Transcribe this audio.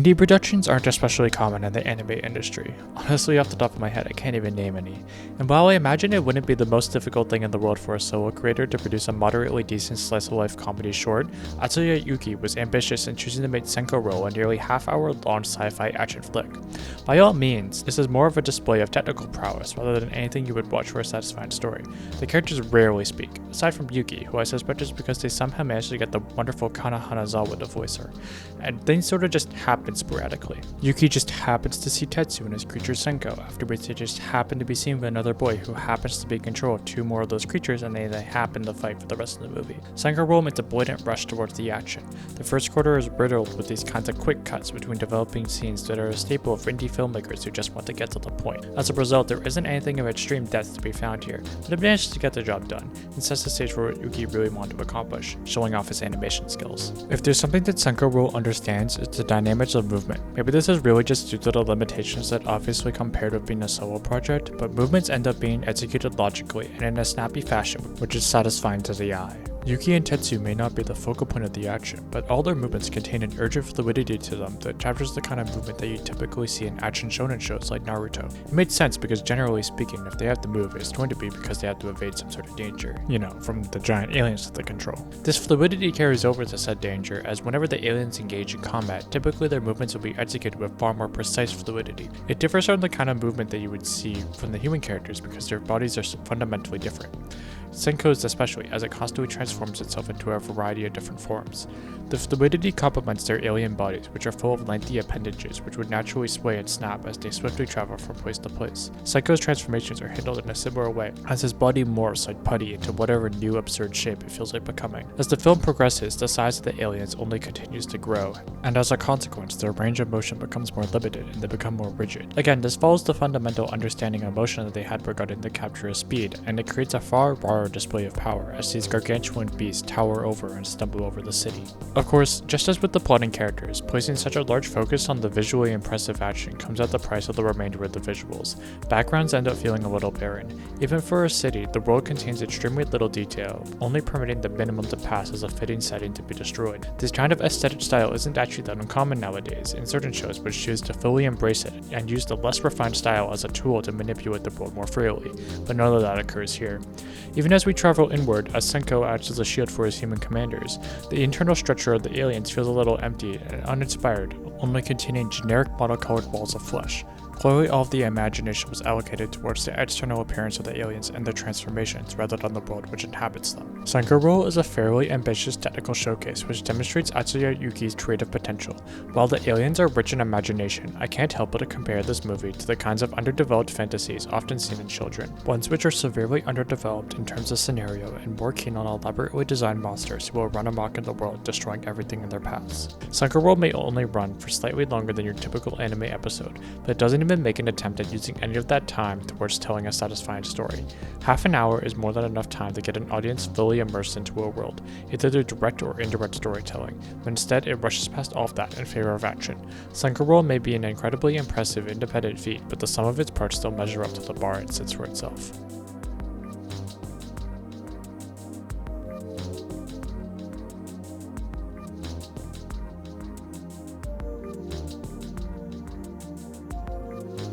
Indie productions aren't especially common in the anime industry. Honestly, off the top of my head, I can't even name any. And while I imagine it wouldn't be the most difficult thing in the world for a solo creator to produce a moderately decent slice-of-life comedy short, Atsuya Yuki was ambitious in choosing to make Cencoroll a nearly half-hour-long sci-fi action flick. By all means, this is more of a display of technical prowess rather than anything you would watch for a satisfying story. The characters rarely speak, aside from Yuki, who I suspect is because they somehow managed to get the wonderful Kana Hanazawa to voice her. And things sort of just happen sporadically. Yuki just happens to see Tetsu and his creature Senko, after which they just happen to be seen with another boy who happens to be in control of two more of those creatures, and they happen to fight for the rest of the movie. Cencoroll makes a blatant rush towards the action. The first quarter is riddled with these kinds of quick cuts between developing scenes that are a staple of indie filmmakers who just want to get to the point. As a result, there isn't anything of extreme depth to be found here, but it manages to get the job done, and sets the stage for what Yuki really wanted to accomplish, showing off his animation skills. If there's something that Cencoroll understands, it's the dynamics of movement. Maybe this is really just due to the limitations that obviously come paired with being a solo project, but movements end up being executed logically and in a snappy fashion, which is satisfying to the eye. Yuki and Tetsu may not be the focal point of the action, but all their movements contain an urgent fluidity to them that captures the kind of movement that you typically see in action shonen shows like Naruto. It made sense because generally speaking, if they have to move, it's going to be because they have to evade some sort of danger, from the giant aliens that they control. This fluidity carries over to said danger, as whenever the aliens engage in combat, typically their movements will be executed with far more precise fluidity. It differs from the kind of movement that you would see from the human characters because their bodies are fundamentally different. Senko's especially, as it constantly transforms itself into a variety of different forms. The fluidity complements their alien bodies, which are full of lengthy appendages which would naturally sway and snap as they swiftly travel from place to place. Senko's transformations are handled in a similar way, as his body morphs like putty into whatever new absurd shape it feels like becoming. As the film progresses, the size of the aliens only continues to grow, and as a consequence, their range of motion becomes more limited and they become more rigid. Again, this follows the fundamental understanding of motion that they had regarding the capture of speed, and it creates a far rawer display of power as these gargantuan beasts tower over and stumble over the city. Of course, just as with the plot and characters, placing such a large focus on the visually impressive action comes at the price of the remainder of the visuals. Backgrounds end up feeling a little barren. Even for a city, the world contains extremely little detail, only permitting the minimum to pass as a fitting setting to be destroyed. This kind of aesthetic style isn't actually that uncommon nowadays in certain shows which choose to fully embrace it and use the less refined style as a tool to manipulate the world more freely, but none of that occurs here. Even as we travel inward, as Senko acts as a shield for his human commanders, the internal structure of the aliens feels a little empty and uninspired, only containing generic model-colored walls of flesh. Clearly, all of the imagination was allocated towards the external appearance of the aliens and their transformations rather than the world which inhabits them. Cencoroll is a fairly ambitious technical showcase which demonstrates Atsuya Yuki's creative potential. While the aliens are rich in imagination, I can't help but to compare this movie to the kinds of underdeveloped fantasies often seen in children, ones which are severely underdeveloped in terms of scenario and more keen on elaborately designed monsters who will run amok in the world, destroying everything in their paths. Cencoroll may only run for slightly longer than your typical anime episode, but it doesn't even make an attempt at using any of that time towards telling a satisfying story. Half an hour is more than enough time to get an audience fully immersed into a world, either through direct or indirect storytelling, but instead it rushes past all of that in favor of action. Cencoroll may be an incredibly impressive independent feat, but the sum of its parts still measure up to the bar it sets for itself.